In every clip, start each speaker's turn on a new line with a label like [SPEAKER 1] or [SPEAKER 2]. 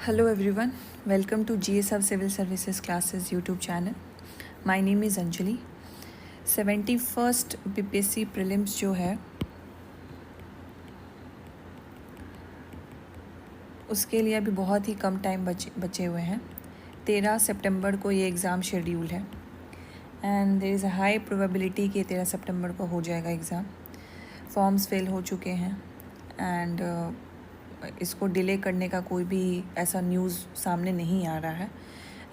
[SPEAKER 1] Hello everyone, welcome to GSF Civil Services Classes YouTube channel. My name is Anjali. 71st BPSC prelims जो है उसके लिए अभी बहुत ही कम टाइम बचे हुए हैं। 13 सितंबर को ये एग्ज़ाम शेड्यूल है and there is a high probability कि 13 सितंबर को हो जाएगा एग्ज़ाम। फॉर्म्स फिल हो चुके हैं एंड इसको डिले करने का कोई भी ऐसा न्यूज़ सामने नहीं आ रहा है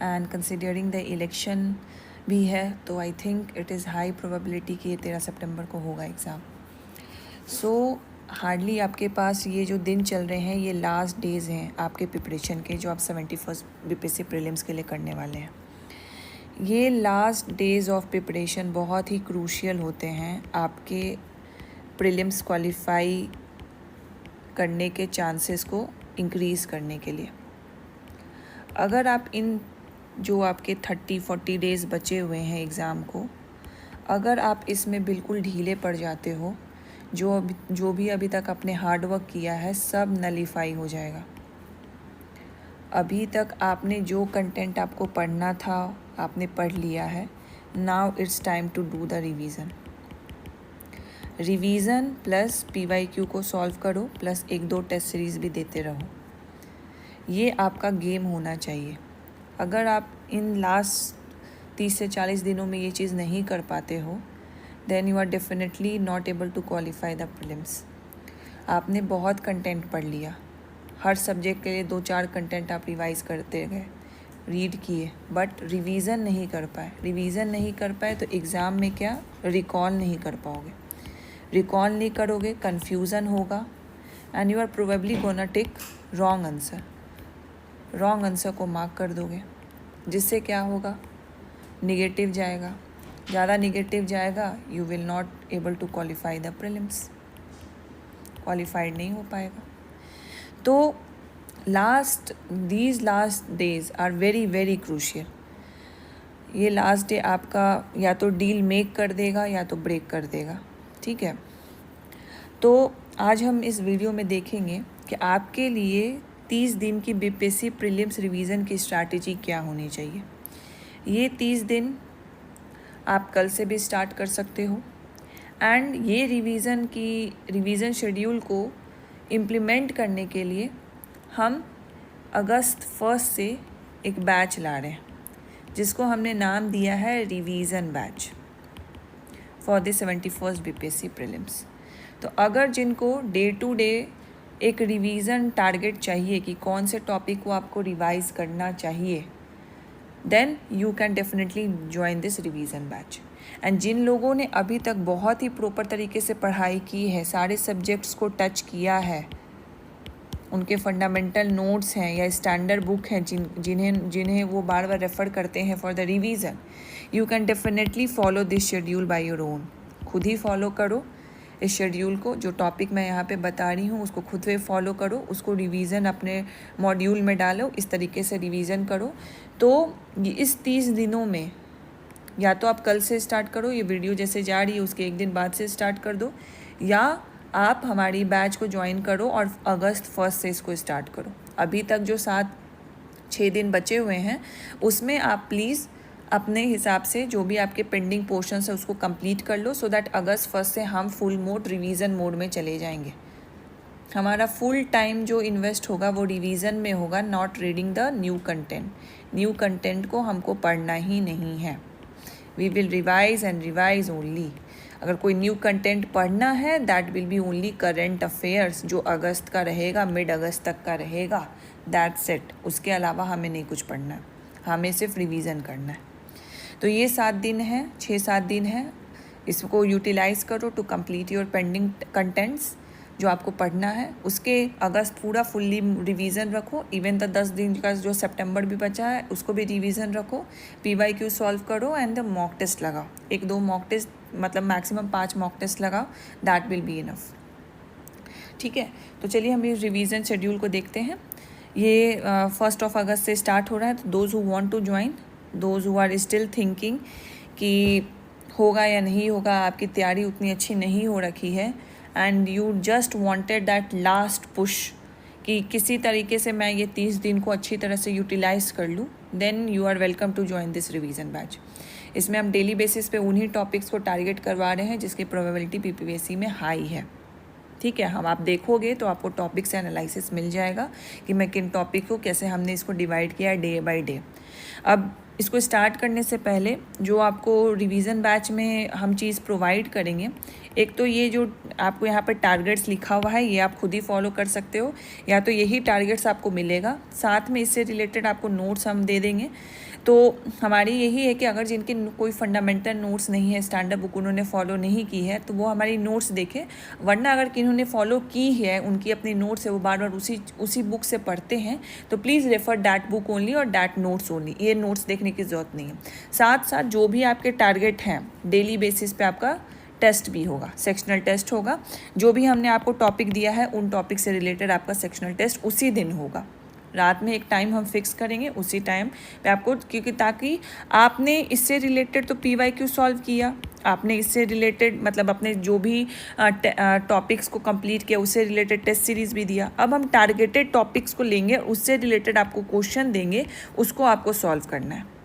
[SPEAKER 1] एंड कंसिडरिंग द इलेक्शन भी है तो I think it is high probability कि 13 सितंबर को होगा एग्ज़ाम। सो हार्डली आपके पास ये जो दिन चल रहे हैं ये लास्ट डेज़ हैं आपके प्रिपरेशन के, जो आप 71st बीपीएससी प्रीलिम्स के लिए करने वाले हैं। ये लास्ट डेज़ ऑफ प्रिपरेशन बहुत ही क्रूशियल होते हैं आपके प्रीलिम्स क्वालिफाई करने के चांसेस को इंक्रीज़ करने के लिए। अगर आप इन जो आपके 30-40 डेज़ बचे हुए हैं एग्ज़ाम को, अगर आप इसमें बिल्कुल ढीले पड़ जाते हो, जो भी अभी तक आपने हार्ड वर्क किया है सब नलीफाई हो जाएगा। अभी तक आपने जो कंटेंट आपको पढ़ना था आपने पढ़ लिया है। Now it's time to do the revision plus PYQ को सॉल्व करो, प्लस 1-2 टेस्ट सीरीज़ भी देते रहो। ये आपका गेम होना चाहिए। अगर आप इन लास्ट 30 से 40 दिनों में ये चीज़ नहीं कर पाते हो then you are definitely not able to qualify the prelims. आपने बहुत कंटेंट पढ़ लिया, हर सब्जेक्ट के लिए 2-4 कंटेंट आप रिवाइज़ करते गए, रीड किए, बट रिवीज़न नहीं कर पाए। रिवीज़न नहीं कर पाए तो एग्ज़ाम में क्या रिकॉल नहीं कर पाओगे। रिकॉल नहीं करोगे, कन्फ्यूज़न होगा and you are probably gonna take wrong answer. Wrong answer को मार्क कर दोगे, जिससे क्या होगा, निगेटिव जाएगा। ज़्यादा निगेटिव जाएगा, you will not able to qualify the prelims, qualified नहीं हो पाएगा। तो these last days are very very crucial. ये लास्ट डे आपका या तो डील मेक कर देगा या तो ब्रेक कर देगा, ठीक है। तो आज हम इस वीडियो में देखेंगे कि आपके लिए 30 दिन की बीपीएससी प्रीलिम्स रिवीजन की स्ट्रैटेजी क्या होनी चाहिए। ये 30 दिन आप कल से भी स्टार्ट कर सकते हो एंड ये रिवीजन शेड्यूल को इम्प्लीमेंट करने के लिए हम अगस्त 1 से एक बैच ला रहे हैं जिसको हमने नाम दिया है revision batch for the 71st BPSC prelims. तो अगर जिनको डे टू डे एक रिवीजन टारगेट चाहिए कि कौन से टॉपिक को आपको रिवाइज करना चाहिए, then you can definitely join this revision batch. And जिन लोगों ने अभी तक बहुत ही प्रॉपर तरीके से पढ़ाई की है, सारे सब्जेक्ट्स को टच किया है, उनके फंडामेंटल नोट्स हैं या स्टैंडर्ड बुक हैं जिन्हें वो बार बार रेफ़र करते हैं for the revision, you can definitely follow this schedule by your own. खुद ही फॉलो करो इस शेड्यूल को, जो टॉपिक मैं यहाँ पे बता रही हूँ उसको खुद से फॉलो करो, उसको रिवीजन अपने मॉड्यूल में डालो, इस तरीके से रिवीजन करो। तो इस 30 दिनों में या तो आप कल से स्टार्ट करो, ये वीडियो जैसे जा रही है उसके एक दिन बाद से स्टार्ट कर दो, या आप हमारी बैच को ज्वाइन करो और अगस्त 1 से इसको स्टार्ट करो। अभी तक जो 7-6 दिन बचे हुए हैं उसमें आप प्लीज़ अपने हिसाब से जो भी आपके पेंडिंग पोर्शंस है उसको कंप्लीट कर लो, सो दैट अगस्त 1 से हम फुल मोड रिवीजन मोड में चले जाएंगे। हमारा फुल टाइम जो इन्वेस्ट होगा वो रिवीजन में होगा, not reading the new content. New content को हमको पढ़ना ही नहीं है। We will revise and revise only. अगर कोई न्यू कंटेंट पढ़ना है that will be only current affairs, जो अगस्त का रहेगा, मिड अगस्त तक का रहेगा, दैट्स इट। उसके अलावा हमें नहीं कुछ पढ़ना है, हमें सिर्फ रिवीजन करना है। तो ये 7 दिन है, 6-7 दिन है, इसको यूटिलाइज़ करो to complete your pending contents जो आपको पढ़ना है। उसके अगस्त पूरा फुल्ली रिवीजन रखो, इवन द 10 दिन का जो सितंबर भी बचा है उसको भी रिवीजन रखो। PYQ सॉल्व करो एंड द मॉक टेस्ट लगाओ, 1-2 मॉक टेस्ट, मतलब मैक्सिमम 5 मॉक टेस्ट लगाओ, दैट विल बी इनफ, ठीक है। तो चलिए हम इस रिवीजन शेड्यूल को देखते हैं। ये 1 अगस्त से स्टार्ट हो रहा है। तो those who want to join, those who are still thinking कि होगा या नहीं होगा, आपकी तैयारी उतनी अच्छी नहीं हो रखी है and you just wanted that last push कि किसी तरीके से मैं ये 30 दिन को अच्छी तरह से यूटिलाइज़ कर लूँ, then you are welcome to join this revision batch. इसमें हम डेली बेसिस पे उन्हीं टॉपिक्स को टारगेट करवा रहे हैं जिसकी प्रोबेबिलिटी PPSC में हाई है। ठीक है, हम आप देखोगे तो आपको टॉपिक से एनालिसिस मिल जाएगा कि मैं किन टॉपिक को कैसे हमने इसको डिवाइड किया है डे बाय डे। अब इसको स्टार्ट करने से पहले जो आपको रिवीजन बैच में हम चीज़ प्रोवाइड करेंगे, एक तो ये जो आपको यहाँ पर टारगेट्स लिखा हुआ है ये आप खुद ही फॉलो कर सकते हो, या तो यही टारगेट्स आपको मिलेगा, साथ में इससे रिलेटेड आपको नोट्स हम दे देंगे। तो हमारी यही है कि अगर जिनके कोई फंडामेंटल नोट्स नहीं है, स्टैंडर्ड बुक उन्होंने फॉलो नहीं की है, तो वो हमारी नोट्स देखें, वरना अगर किन्होंने फॉलो की है, उनकी अपनी नोट्स है, वो बार बार उसी बुक से पढ़ते हैं, तो please refer that book only और दैट नोट्स ओनली। ये नोट्स देखने की ज़रूरत नहीं है। साथ साथ जो भी आपके टारगेट हैं, डेली बेसिस पे आपका टेस्ट भी होगा, सेक्शनल टेस्ट होगा। जो भी हमने आपको टॉपिक दिया है उन टॉपिक से रिलेटेड आपका सेक्शनल टेस्ट उसी दिन होगा। रात में एक टाइम हम फिक्स करेंगे, उसी टाइम पे आपको, क्योंकि ताकि आपने इससे रिलेटेड तो PYQ सॉल्व किया, आपने इससे रिलेटेड मतलब अपने जो भी टॉपिक्स को कंप्लीट किया उससे रिलेटेड टेस्ट सीरीज़ भी दिया। अब हम टारगेटेड टॉपिक्स को लेंगे, उससे रिलेटेड आपको क्वेश्चन देंगे, उसको आपको सॉल्व करना है।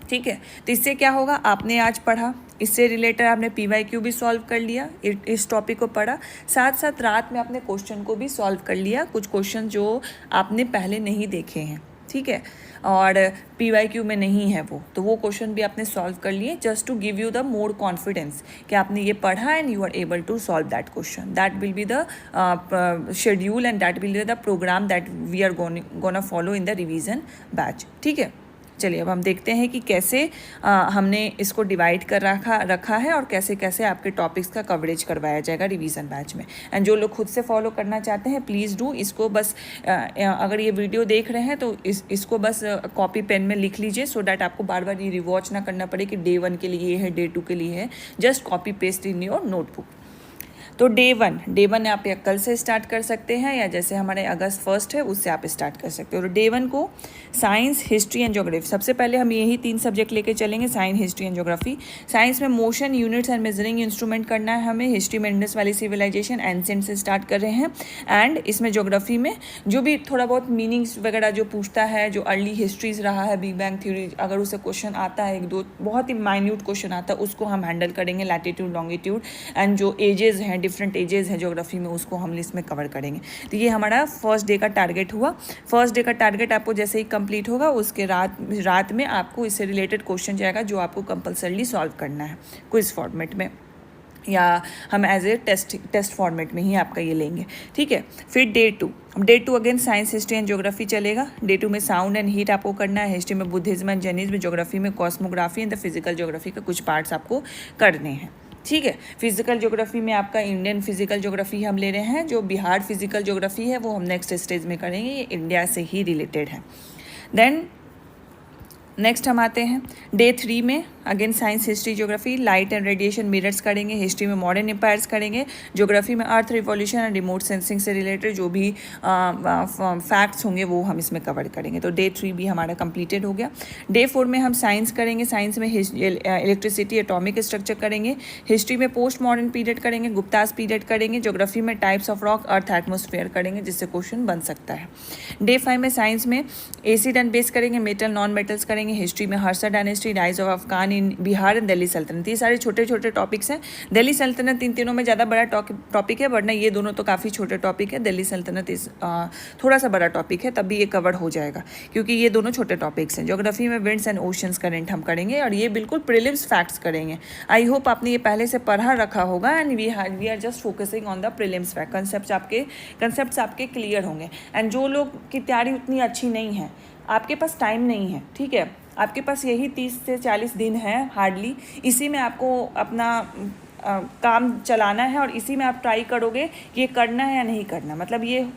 [SPEAKER 1] ठीक है, तो इससे क्या होगा, आपने आज पढ़ा, इससे रिलेटेड आपने PYQ भी सॉल्व कर लिया, इस टॉपिक को पढ़ा, साथ साथ रात में आपने क्वेश्चन को भी सॉल्व कर लिया, कुछ क्वेश्चन जो आपने पहले नहीं देखे हैं। ठीक है, और PYQ में नहीं है वो, तो वो क्वेश्चन भी आपने सॉल्व कर लिए, just to give you the more confidence कि आपने ये पढ़ा and you are able to solve that question. That will be the schedule and that will be the program that we are gonna follow in the revision batch. ठीक है, चलिए अब हम देखते हैं कि कैसे हमने इसको डिवाइड कर रखा है और कैसे कैसे आपके टॉपिक्स का कवरेज करवाया जाएगा रिवीजन बैच में। एंड जो लोग खुद से फॉलो करना चाहते हैं प्लीज़ डू इसको, बस अगर ये वीडियो देख रहे हैं तो इसको बस कॉपी पेन में लिख लीजिए, सो डैट आपको बार बार ये रिवॉच ना करना पड़े कि डे 1 के लिए है, डे 2 के लिए है, just copy paste in your notebook. तो डे वन आप या कल से स्टार्ट कर सकते हैं, या जैसे हमारे अगस्त 1 है उससे आप स्टार्ट कर सकते हो। तो डे 1 को साइंस, हिस्ट्री एंड ज्योग्राफी, सबसे पहले हम यही 3 सब्जेक्ट लेके चलेंगे, science, history and geography. Science में motion, units and measuring instrument करना है हमें। हिस्ट्री में इंडस वैली सिविलाइजेशन, एंशिएंट से स्टार्ट कर रहे हैं। एंड इसमें ज्योग्राफी में जो भी थोड़ा बहुत मीनिंग्स वगैरह जो पूछता है, जो अर्ली हिस्ट्रीज रहा है, बिग बैंग थ्योरी, अगर उसे क्वेश्चन आता है, 1-2 बहुत ही माइन्यूट क्वेश्चन आता है, उसको हम हैंडल करेंगे। लैटिट्यूड, लॉन्गिट्यूड एंड जो एजेस हैं, डिफरेंट एजेस हैं ज्योग्राफी में, उसको हम इसमें कवर करेंगे। तो ये हमारा फर्स्ट डे का टारगेट हुआ। फर्स्ट डे का टारगेट आपको जैसे ही कंप्लीट होगा उसके रात में आपको इससे रिलेटेड क्वेश्चन जाएगा जो आपको कंपल्सरली सॉल्व करना है क्विज फॉर्मेट में, या हम एज ए टेस्ट फॉर्मेट में ही आपका ये लेंगे। ठीक है, फिर day two again science, history and geography चलेगा। डे 2 में साउंड एंड हीट आपको करना है। हिस्ट्री में बुद्धिज्म एंड जैनिज्म, ज्योग्राफी में cosmography and the physical geography का कुछ पार्ट्स आपको करने हैं। ठीक है, फिजिकल ज्योग्राफी में आपका इंडियन फिजिकल ज्योग्राफी हम ले रहे हैं, जो बिहार फिजिकल ज्योग्राफी है वो हम नेक्स्ट स्टेज में करेंगे, ये इंडिया से ही रिलेटेड है। देन नेक्स्ट हम आते हैं डे 3 में again science, history, geography, light and radiation mirrors करेंगे। हिस्ट्री में मॉडर्न एम्पायर्स करेंगे। ज्योग्राफी में अर्थ रिवॉल्यूशन एंड रिमोट सेंसिंग से रिलेटेड जो भी फैक्ट्स होंगे वो हम इसमें कवर करेंगे। तो डे 3 भी हमारा कंप्लीटेड हो गया। डे 4 में हम साइंस करेंगे। साइंस में इलेक्ट्रिसिटी, एटॉमिक स्ट्रक्चर करेंगे। हिस्ट्री में पोस्ट मॉडर्न पीरियड करेंगे, गुप्तास पीरियड करेंगे। ज्योग्राफी में types of rock, earth, atmosphere करेंगे, जिससे क्वेश्चन बन सकता है। डे 5 में साइंस में एसिड एंड बेस करेंगे, मेटल, नॉन मेटल्स करेंगे। हिस्ट्री में Harsha dynasty, rise of Afghan in Bihar and Delhi सल्तनत, ये सारे छोटे छोटे टॉपिक्स हैं। दिल्ली सल्तनत इन तीनों में ज़्यादा बड़ा टॉपिक है, वरना ये दोनों तो काफ़ी छोटे टॉपिक है। दिल्ली सल्तनत थोड़ा सा बड़ा टॉपिक है, तब भी ये कवर हो जाएगा क्योंकि ये दोनों छोटे टॉपिक्स हैं। ज्योग्राफी में विंड्स एंड ओशंस करंट हम करेंगे, और ये बिल्कुल प्रीलिम्स फैक्ट्स करेंगे। आई होप आपने ये पहले से पढ़ा रखा होगा, and we are just focusing on the prelims fact. Concepts आपके क्लियर होंगे। एंड जो लोग की तैयारी उतनी अच्छी नहीं है, आपके पास टाइम नहीं है, ठीक है, आपके पास यही 30 से 40 दिन है हार्डली, इसी में आपको अपना काम चलाना है, और इसी में आप ट्राई करोगे कि ये करना है या नहीं करना। मतलब ये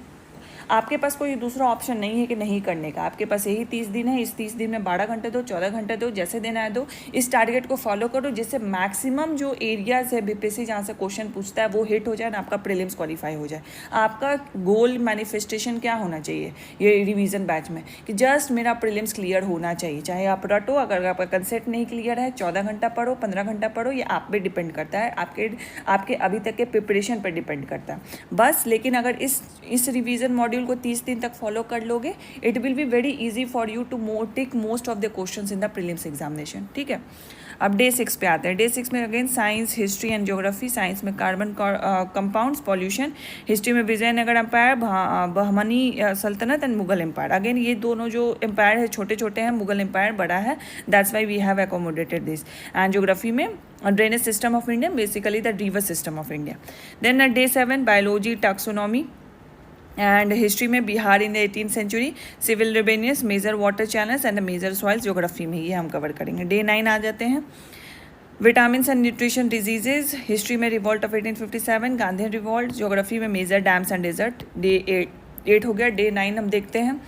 [SPEAKER 1] आपके पास कोई दूसरा ऑप्शन नहीं है कि नहीं करने का। आपके पास यही 30 दिन है, इस 30 दिन में 12 घंटे दो, 14 घंटे दो, जैसे देना है दो। इस टारगेट को फॉलो करो जिससे मैक्सिमम जो एरियाज है बीपीएससी जहाँ से क्वेश्चन पूछता है वो हिट हो जाए और आपका प्रीलिम्स क्वालिफाई हो जाए। आपका गोल मैनिफेस्टेशन क्या होना चाहिए ये रिवीजन बैच में, कि जस्ट मेरा प्रीलिम्स क्लियर होना चाहिए। चाहे आप रटो, अगर आपका कंसेप्ट नहीं क्लियर है 14 घंटा पढ़ो, 15 घंटा पढ़ो, ये आप पे डिपेंड करता है, आपके अभी तक के प्रिपरेशन पर डिपेंड करता है बस। लेकिन अगर इस रिवीजन मॉड्यूल मॉड्यूल को 30 दिन तक फॉलो कर लोगे, it will be very easy for you to take most of the questions in the prelims examination, ठीक है। अब डे 6 पे आते हैं। डे 6 में again science, history and geography. Science में कार्बन कंपाउंड्स, पॉल्यूशन। हिस्ट्री में विजयनगर एम्पायर, बहमनी सल्तनत एंड मुगल एम्पायर। अगेन ये दोनों जो एम्पायर है छोटे छोटे हैं, मुगल एम्पायर बड़ा है, that's why we have accommodated this. And geography में drainage system of India, basically the river system of India. Then day 7 biology, taxonomy and history में Bihar in the 18th century, civil revenues, major water channels and major soils. Geography में ये हम cover करेंगे। Day 9 आ जाते हैं। Vitamins and nutrition diseases. History में revolt of 1857, Gandhi revolt. Geography में major dams and desert. Day 8 हो गया। डे 9 हम देखते हैं।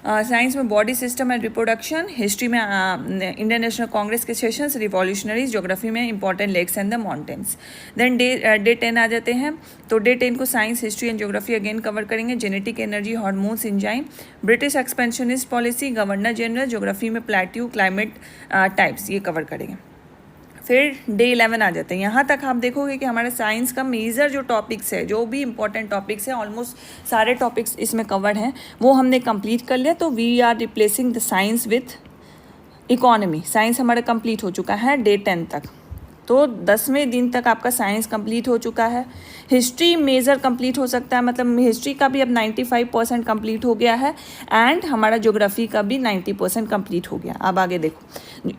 [SPEAKER 1] साइंस में body system and reproduction. History में इंडियन नेशनल कांग्रेस के सेशंस, रिवॉल्यूशनरीज। ज्योग्राफी में important lakes and the mountains. Then day 10 आ जाते हैं। तो डे 10 को science, history and geography again cover करेंगे। Genetic energy, hormones, enzyme. British expansionist policy, governor general. Geography में प्लेट्यू, क्लाइमेट टाइप्स, ये कवर करेंगे। फिर डे 11 आ जाते हैं। यहाँ तक आप देखोगे कि हमारे साइंस का मेजर जो टॉपिक्स है, जो भी इंपॉर्टेंट टॉपिक्स है, ऑलमोस्ट सारे टॉपिक्स इसमें कवर्ड हैं, वो हमने कंप्लीट कर लिया। तो we are replacing the science with economy. Science हमारा कंप्लीट हो चुका है डे 10 तक। तो 10वें दिन तक आपका साइंस कंप्लीट हो चुका है। हिस्ट्री मेजर कंप्लीट हो सकता है, मतलब हिस्ट्री का भी अब 95% कंप्लीट हो गया है एंड हमारा ज्योग्राफी का भी 90% कंप्लीट हो गया। अब आगे देखो,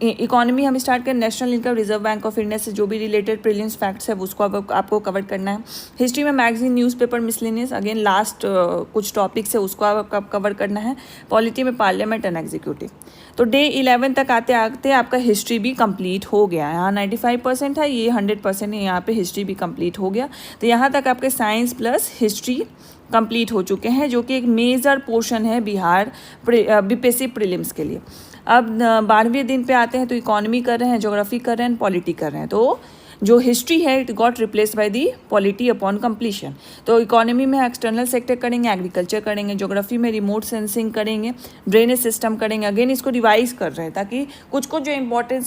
[SPEAKER 1] इकोनॉमी हम स्टार्ट करें। National income, reserve bank of India से जो भी रिलेटेड प्रीलिम्स फैक्ट्स है उसको आपको कवर करना है। हिस्ट्री में magazine, newspaper, miscellaneous, again last कुछ टॉपिक्स है उसको आपको कवर करना है। पॉलिटी में पार्लियामेंट एंड एग्जीक्यूटिव। तो डे 11 तक आते आते आपका हिस्ट्री भी कंप्लीट हो गया। यहाँ 95% है, ये 100% है, यहाँ पे हिस्ट्री भी कंप्लीट हो गया। तो यहाँ तक आपके साइंस प्लस हिस्ट्री कंप्लीट हो चुके हैं, जो कि एक मेजर पोर्शन है बिहार बीपीएससी प्रीलिम्स के लिए। अब 12वें दिन पे आते हैं। तो इकोनॉमी कर रहे हैं, ज्योग्राफी कर रहे हैं, पॉलिटी कर रहे हैं। तो जो हिस्ट्री है it got replace by the polity upon completion. तो इकोनॉमी में एक्सटर्नल सेक्टर करेंगे, एग्रीकल्चर करेंगे। ज्योग्राफी में रिमोट सेंसिंग करेंगे, ड्रेनेज सिस्टम करेंगे। अगेन इसको रिवाइज कर रहे हैं ताकि कुछ जो इंपॉर्टेंट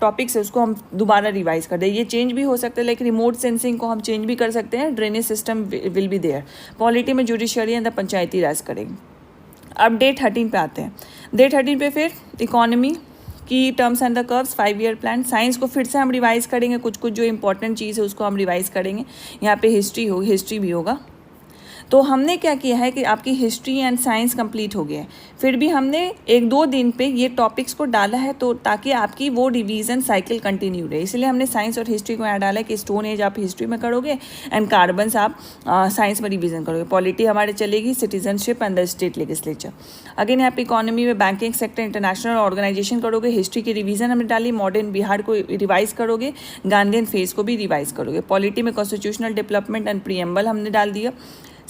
[SPEAKER 1] टॉपिक्स है उसको हम दोबारा रिवाइज कर दें। ये चेंज भी हो सकता है, लेकिन रिमोट सेंसिंग को हम चेंज भी कर सकते हैं। Drainage system will be there. Polity में जुडिशरी एंड पंचायती राज करेंगे। अब डे 13 पे आते हैं। डे 13 पे फिर इकोनॉमी की terms and the curves, 5 year plan. Science को फिर से हम रिवाइज करेंगे, कुछ जो इंपॉर्टेंट चीज़ है उसको हम रिवाइज करेंगे। यहाँ पे हिस्ट्री भी होगा। तो हमने क्या किया है कि आपकी हिस्ट्री एंड साइंस कंप्लीट हो गया है, फिर भी हमने 1-2 दिन पे ये टॉपिक्स को डाला है तो ताकि आपकी वो रिवीजन साइकिल कंटिन्यू रहे। इसलिए हमने साइंस और हिस्ट्री को यहाँ डाला है कि स्टोन एज आप हिस्ट्री में करोगे एंड कार्बन्स आप साइंस में रिवीजन करोगे। पॉलिटी हमारे चलेगी, citizenship and the state legislature. Again यहाँ पे इकोनॉमी में बैंकिंग सेक्टर, इंटरनेशनल ऑर्गेनाइजेशन करोगे। हिस्ट्री की रिवीजन हमने डाली, मॉडर्न बिहार को रिवाइज करोगे, गांधीयन फेज को भी रिवाइज करोगे। पॉलिटी में कॉन्स्टिट्यूशनल डेवलपमेंट एंड प्रीएम्बल हमने डाल दिया।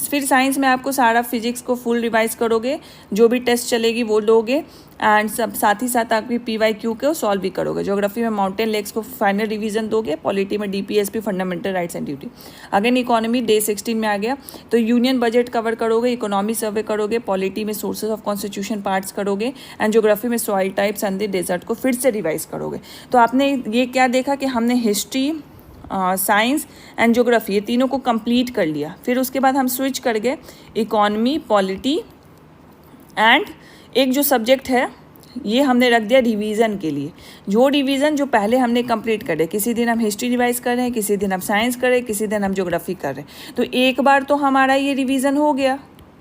[SPEAKER 1] फिर साइंस में आपको सारा फिजिक्स को फुल रिवाइज करोगे, जो भी टेस्ट चलेगी वो लोगे एंड सब साथ ही साथ आपकी PYQ को सॉल्व भी करोगे। ज्योग्राफी में माउंटेन लेक्स को फाइनल रिवीजन दोगे। पॉलिटी में DPSP, fundamental rights and duty. Again economy day 16 में आ गया। तो यूनियन बजट कवर करोगे, इकोनॉमी सर्वे करोगे, पॉलिटी में सोर्सेज ऑफ कॉन्स्टिट्यूशन पार्ट्स करोगे एंड ज्योग्राफी में soil types and the desert को फिर से रिवाइज करोगे। तो आपने ये क्या देखा कि हमने हिस्ट्री, साइंस एंड ज्योग्राफी ये तीनों को कंप्लीट कर लिया। फिर उसके बाद हम स्विच कर गए इकोनॉमी, पॉलिटी एंड एक जो सब्जेक्ट है ये हमने रख दिया रिवीजन के लिए। जो रिवीजन जो पहले हमने कंप्लीट करे, किसी दिन हम हिस्ट्री रिवाइज कर रहे हैं, किसी दिन हम साइंस कर रहे हैं, किसी दिन हम ज्योग्राफी कर रहे हैं। तो एक बार तो हमारा ये रिवीजन हो गया,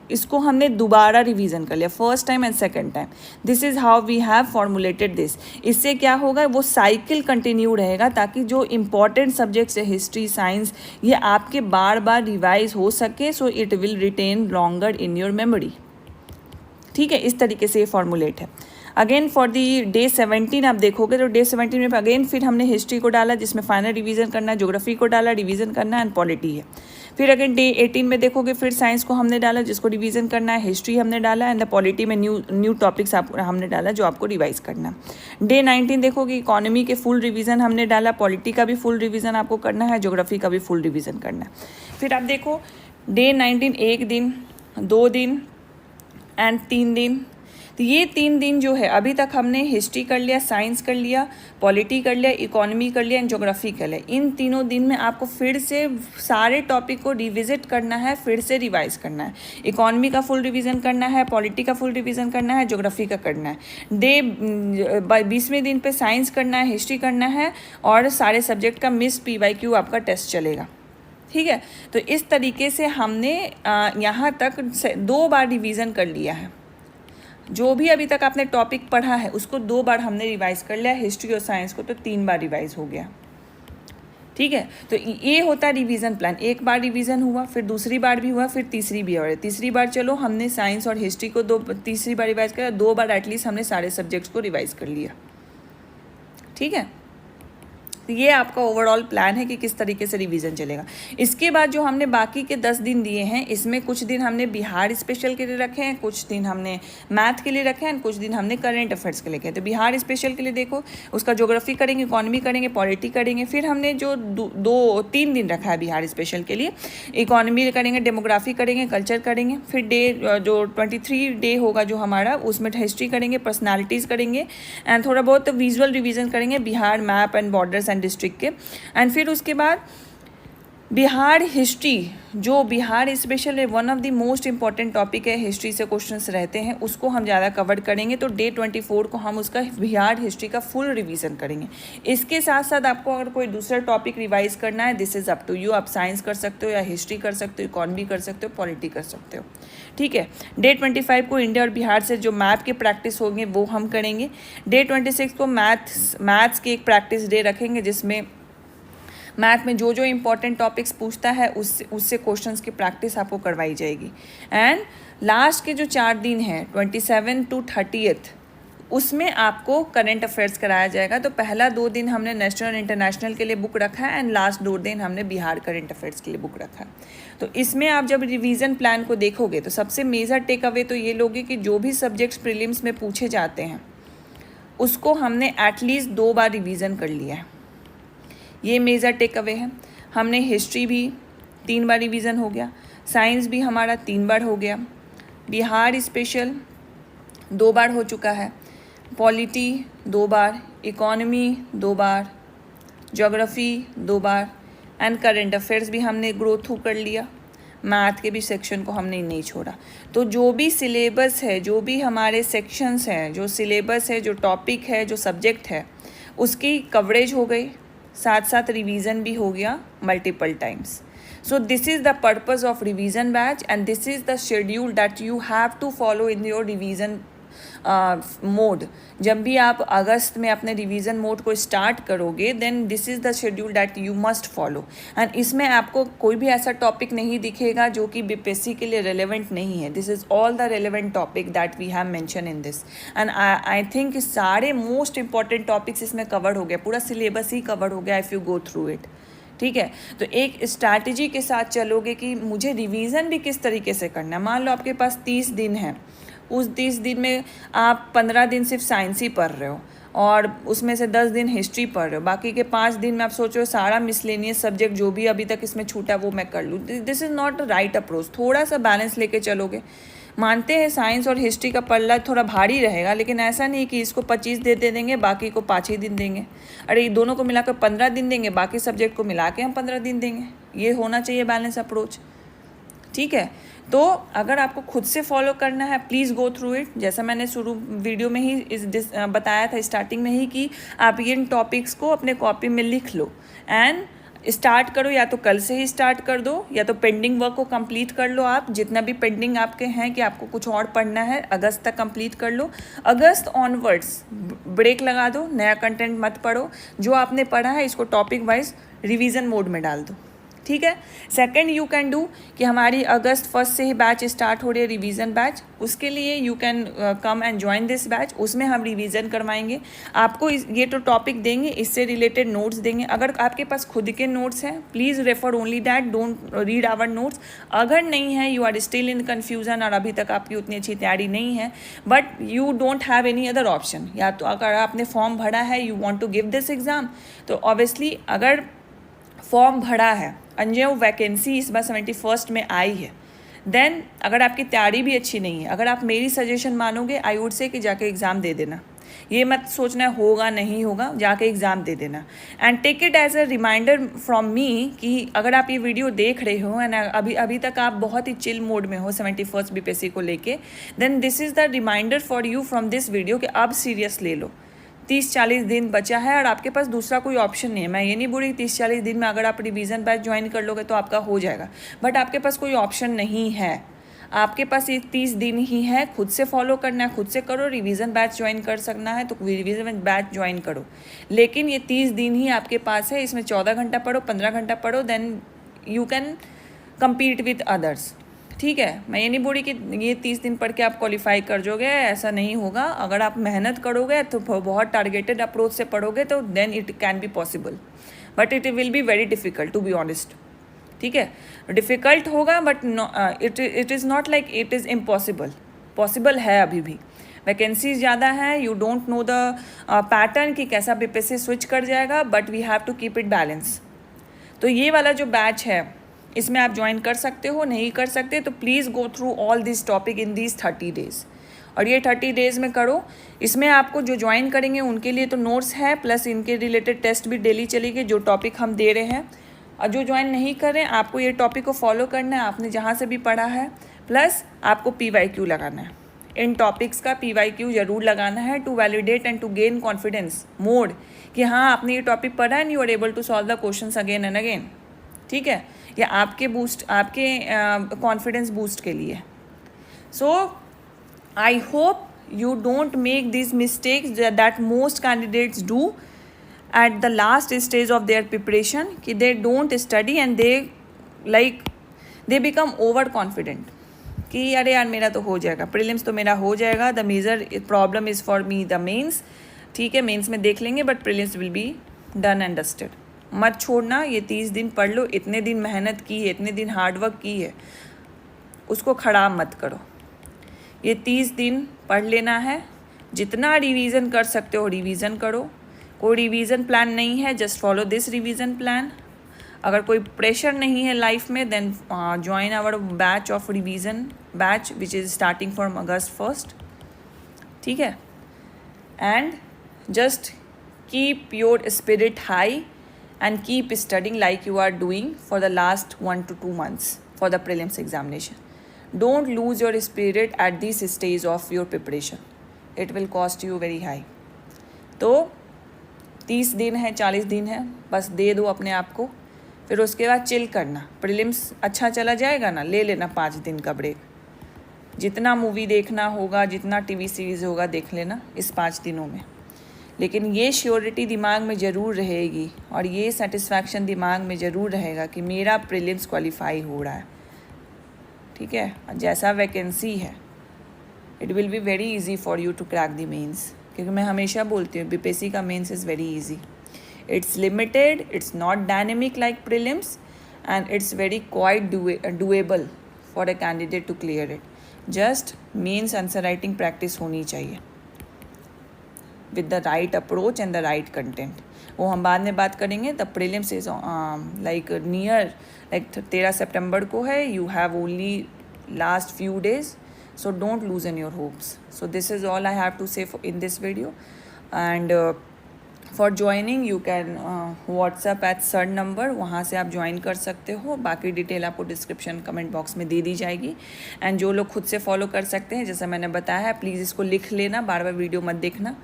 [SPEAKER 1] इसको हमने दोबारा रिवीजन कर लिया, first time and second time. This is how we have formulated this. इससे क्या होगा, वो साइकिल कंटिन्यू रहेगा ताकि जो इंपॉर्टेंट सब्जेक्ट्स है हिस्ट्री, साइंस, ये आपके बार बार रिवाइज हो सके, so it will retain longer in your memory. ठीक है, इस तरीके से ये फॉर्मुलेट है। अगेन फॉर दी डे 17 आप देखोगे तो डे 17 में अगेन फिर हमने हिस्ट्री को डाला जिसमें फाइनल रिवीजन करना है, ज्योग्राफी को डाला रिवीजन करना है एंड पॉलिटी है। फिर अगेन डे 18 में देखोगे फिर साइंस को हमने डाला जिसको रिवीजन करना है, हिस्ट्री हमने डाला एंड द पॉलिटी में न्यू टॉपिक्स हमने डाला जो आपको रिवाइज करना है। डे 19 देखोगे इकोनॉमी के फुल रिवीजन हमने डाला, पॉलिटी का भी फुल रिवीजन आपको करना है, ज्योग्राफी का भी फुल रिवीजन करना है। फिर आप देखो डे 19 1 दिन, 2 दिन एंड 3 दिन। तो ये 3 दिन जो है, अभी तक हमने हिस्ट्री कर लिया, साइंस कर लिया, पॉलिटी कर लिया, इकोनॉमी कर लिया एंड ज्योग्राफी कर लिया। इन तीनों दिन में आपको फिर से सारे टॉपिक को रिविजिट करना है, फिर से रिवाइज करना है। इकोनॉमी का फुल रिवीजन करना है, पॉलिटी का फुल रिवीजन करना है, ज्योग्राफी का करना है। 20वें दिन पे साइंस करना है, हिस्ट्री करना है और सारे सब्जेक्ट का मिस PYQ आपका टेस्ट चलेगा। ठीक है, तो इस तरीके से हमने यहाँ तक 2 बार रिवीजन कर लिया है। जो भी अभी तक आपने टॉपिक पढ़ा है उसको 2 बार हमने रिवाइज कर लिया। हिस्ट्री और साइंस को तो 3 बार रिवाइज हो गया। ठीक है, तो ये होता है रिवीजन प्लान। एक बार रिवीजन हुआ, फिर दूसरी बार भी हुआ, फिर तीसरी भी और तीसरी बार चलो हमने साइंस और हिस्ट्री को तीसरी बार रिवाइज किया, 2 बार एटलीस्ट हमने सारे सब्जेक्ट्स को रिवाइज कर लिया। ठीक है, तो ये आपका ओवरऑल प्लान है कि किस तरीके से रिवीजन चलेगा। इसके बाद जो हमने बाकी के 10 दिन दिए हैं, इसमें कुछ दिन हमने बिहार स्पेशल के लिए रखे हैं, कुछ दिन हमने मैथ के लिए रखे हैं, कुछ दिन हमने करंट अफेयर्स के लिए रखे। तो बिहार स्पेशल के लिए देखो, उसका ज्योग्राफी करेंगे, इकोनॉमी करेंगे, पॉलिटी करेंगे। फिर हमने जो 3 दिन रखा है बिहार स्पेशल के लिए, इकोनॉमी करेंगे, डेमोग्राफी करेंगे, कल्चर करेंगे। फिर जो 23 डे होगा जो हमारा, उसमें हिस्ट्री करेंगे, पर्सनैलिटीज़ करेंगे एंड थोड़ा बहुत विजुअल रिविजन करेंगे Bihar map and borders and district के। एंड फिर उसके बाद बिहार हिस्ट्री, जो बिहार स्पेशल है, one of the most important topic है, हिस्ट्री से क्वेश्चंस रहते हैं, उसको हम ज़्यादा कवर करेंगे। तो डे 24 को हम उसका बिहार हिस्ट्री का फुल रिवीजन करेंगे। इसके साथ साथ आपको अगर कोई दूसरा टॉपिक रिवाइज करना है, this is up to you. आप साइंस कर सकते हो या हिस्ट्री कर सकते हो, इकोनॉमी कर सकते हो, पॉलिटी कर सकते हो। ठीक है, डे 25 को इंडिया और बिहार से जो मैप के प्रैक्टिस होंगे वो हम करेंगे। डे 26 को मैथ्स की एक प्रैक्टिस डे रखेंगे, जिसमें मैथ में जो इंपॉर्टेंट टॉपिक्स पूछता है उससे क्वेश्चंस की प्रैक्टिस आपको करवाई जाएगी। एंड लास्ट के जो 4 दिन हैं 27 to 30, उसमें आपको करंट अफेयर्स कराया जाएगा। तो पहला 2 दिन हमने नेशनल और इंटरनेशनल के लिए बुक रखा है एंड लास्ट 2 दिन हमने बिहार करंट अफेयर्स के लिए बुक रखा है। तो इसमें आप जब रिवीजन प्लान को देखोगे तो सबसे मेजर टेक अवे तो ये लोगे कि जो भी सब्जेक्ट्स प्रीलिम्स में पूछे जाते हैं उसको हमने एटलीस्ट 2 बार रिवीजन कर लिया है। ये मेजर टेक अवे है। हमने हिस्ट्री भी 3 बार रिवीजन हो गया, साइंस भी हमारा 3 बार हो गया, बिहार स्पेशल 2 बार हो चुका है, polity 2 bar, economy 2 bar, geography 2 bar and current affairs भी हमने ग्रो थ्रू कर लिया। मैथ के भी सेक्शन को हमने नहीं छोड़ा। तो जो भी सिलेबस है, जो भी हमारे सेक्शंस हैं, जो सिलेबस है, जो टॉपिक है, जो सब्जेक्ट है, उसकी कवरेज हो गई, साथ साथ रिवीजन भी हो गया multiple times. So this is the purpose of revision batch and this is the schedule that you have to follow in your revision mode. जब भी आप अगस्त में अपने रिवीजन मोड को स्टार्ट करोगे then this is the schedule that you must follow. And इसमें आपको कोई भी ऐसा टॉपिक नहीं दिखेगा जो कि BPSC के लिए रेलेवेंट नहीं है। This is all the relevant topic that we have mention in this and I think सारे मोस्ट इंपॉर्टेंट टॉपिक्स इसमें कवर हो गया, पूरा सिलेबस ही कवर हो गया if you go through it. ठीक है, तो एक स्ट्रैटेजी के साथ चलोगे कि मुझे रिवीजन भी किस तरीके से करना है। मान लो आपके पास 30 दिन है, उस 30 दिन में आप 15 दिन सिर्फ साइंस ही पढ़ रहे हो और उसमें से 10 दिन हिस्ट्री पढ़ रहे हो, बाकी के 5 दिन में आप सोच रहे हो सारा मिसलेनियस सब्जेक्ट जो भी अभी तक इसमें छूटा वो मैं कर लूँ। This is not right approach. थोड़ा सा बैलेंस लेके चलोगे। मानते हैं साइंस और हिस्ट्री का पल्ला थोड़ा भारी रहेगा, लेकिन ऐसा नहीं कि इसको 25 दे देंगे बाकी को 5 ही दिन देंगे। अरे ये दोनों को मिलाकर 15 दिन देंगे, बाकी सब्जेक्ट को मिला के हम 15 दिन देंगे। ये होना चाहिए बैलेंस अप्रोच। ठीक है, तो अगर आपको खुद से फॉलो करना है प्लीज़ गो थ्रू इट। जैसा मैंने शुरू वीडियो में ही बताया था स्टार्टिंग में ही कि आप इन टॉपिक्स को अपने कॉपी में लिख लो एंड स्टार्ट करो। या तो कल से ही स्टार्ट कर दो या तो पेंडिंग वर्क को कंप्लीट कर लो। आप जितना भी पेंडिंग आपके हैं कि आपको कुछ और पढ़ना है अगस्त तक कंप्लीट कर लो। अगस्त ऑनवर्ड्स ब्रेक लगा दो, नया कंटेंट मत पढ़ो। जो आपने पढ़ा है इसको टॉपिक वाइज रिवीजन मोड में डाल दो। ठीक है, सेकंड यू कैन डू कि हमारी अगस्त 1 से ही बैच स्टार्ट हो रही है रिवीजन बैच। उसके लिए you can come and join this batch. उसमें हम रिवीजन करवाएंगे आपको। ये तो टॉपिक देंगे, इससे रिलेटेड नोट्स देंगे। अगर आपके पास खुद के नोट्स हैं please refer only that, don't read our notes. अगर नहीं है, you are still in confusion और अभी तक आपकी उतनी अच्छी तैयारी नहीं है but you don't have any other option, या तो अगर आपने फॉर्म भरा है you want to give this exam, तो ऑब्वियसली अगर फॉर्म भरा है, अंजय वैकेंसी इस बार 71st में आई है, देन अगर आपकी तैयारी भी अच्छी नहीं है, अगर आप मेरी सजेशन मानोगे, आई वुड से कि जाके एग्ज़ाम दे देना। ये मत सोचना होगा नहीं होगा, जाके एग्ज़ाम दे देना। And take it as a reminder from me कि अगर आप ये वीडियो देख रहे हो एंड अभी तक आप बहुत ही चिल मोड में हो 71st BPSC को लेके, then this is the reminder for you from this video कि अब सीरियस ले लो। 30-40 दिन बचा है और आपके पास दूसरा कोई ऑप्शन नहीं है। मैं ये नहीं बोल रही 30-40 दिन में अगर आप रिवीजन बैच ज्वाइन कर लोगे तो आपका हो जाएगा, बट आपके पास कोई ऑप्शन नहीं है। आपके पास ये 30 दिन ही है, खुद से फॉलो करना है, खुद से करो। रिवीजन बैच ज्वाइन कर सकना है तो रिवीजन बैच ज्वाइन करो, लेकिन ये 30 दिन ही आपके पास है। इसमें 14 घंटा पढ़ो, 15 घंटा पढ़ो, then you can compete with others. ठीक है, मैं ये नहीं बोल रही कि ये 30 दिन पढ़ के आप क्वालिफाई कर जाओगे, ऐसा नहीं होगा। अगर आप मेहनत करोगे तो बहुत टारगेटेड अप्रोच से पढ़ोगे तो then it can be possible, but it will be very difficult to be honest. ठीक है, डिफ़िकल्ट होगा but it is not like it is impossible. Possible है, अभी भी वैकेंसीज ज़्यादा है। You don't know the pattern कि कैसा BPSC स्विच कर जाएगा, but we have to keep it balance. तो ये वाला जो बैच है इसमें आप ज्वाइन कर सकते हो, नहीं कर सकते तो please go through all this topic in this 30 days, और ये 30 डेज़ में करो। इसमें आपको जो ज्वाइन करेंगे उनके लिए तो नोट्स है, प्लस इनके रिलेटेड टेस्ट भी डेली चलेगी जो टॉपिक हम दे रहे हैं। और जो ज्वाइन नहीं कर रहे हैं, आपको ये टॉपिक को फॉलो करना है, आपने जहाँ से भी पढ़ा है, प्लस आपको PYQ लगाना है। इन टॉपिक्स का PYQ ज़रूर लगाना है to validate and to gain confidence mode कि हाँ आपने ये टॉपिक पढ़ा and you are able to solve the questions again and again. ठीक है, या आपके कॉन्फिडेंस बूस्ट के लिए। So I hope you don't make these mistakes that most candidates do at the last stage of their preparation कि they don't study and they become overconfident कि अरे यार मेरा तो हो जाएगा, प्रीलिम्स तो मेरा हो जाएगा, the major problem is for me the mains. ठीक है, मेंस में देख लेंगे but prelims will be done and dusted. मत छोड़ना, ये 30 दिन पढ़ लो। इतने दिन मेहनत की है, इतने दिन हार्डवर्क की है, उसको खराब मत करो। ये 30 दिन पढ़ लेना है, जितना रिवीजन कर सकते हो रिवीजन करो। कोई रिवीजन प्लान नहीं है, just follow this revision plan. अगर कोई प्रेशर नहीं है लाइफ में, then join our batch of revision batch which is starting from August 1st। ठीक है, and just keep your spirit high and keep studying like you are doing for the last 1 to 2 months for the prelims examination. Don't lose your spirit at this stage of your preparation. It will cost you very high. तो 30 दिन है, 40 दिन है, बस दे दो अपने आप को। फिर उसके बाद चिल करना। प्रीलिम्स अच्छा चला जाएगा ना, ले लेना 5 दिन का ब्रेक। जितना मूवी देखना होगा, जितना TV सीरीज़ होगा देख लेना इस 5 दिनों में। लेकिन ये श्योरिटी दिमाग में ज़रूर रहेगी और ये सेटिस्फैक्शन दिमाग में ज़रूर रहेगा कि मेरा प्रीलिम्स क्वालिफाई हो रहा है। ठीक है, जैसा वैकेंसी है, it will be very easy for you to crack the mains, क्योंकि मैं हमेशा बोलती हूँ BPSC का mains is very easy. It's limited, it's not dynamic like prelims, and it's very quite doable for a candidate to clear it. Just mains answer writing practice होनी चाहिए with the right approach and the right content. वो हम बाद में बात करेंगे। The prelims is like near, like 13 सितंबर को है। You have only last few days, so don't lose in your hopes. So this is all I have to say in this video. And for joining you can WhatsApp at sir number, वहाँ से आप join कर सकते हो। बाकी detail आपको description comment box में दे दी जाएगी। एंड जो लोग खुद से फॉलो कर सकते हैं, जैसा मैंने बताया है, प्लीज़ इसको लिख लेना, बार बार वीडियो मत देखना,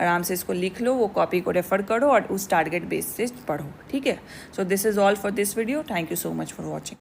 [SPEAKER 1] आराम से इसको लिख लो, वो कॉपी को रेफर करो और उस टारगेट बेस से पढ़ो। ठीक है, सो this is all for this video. Thank you so much for watching.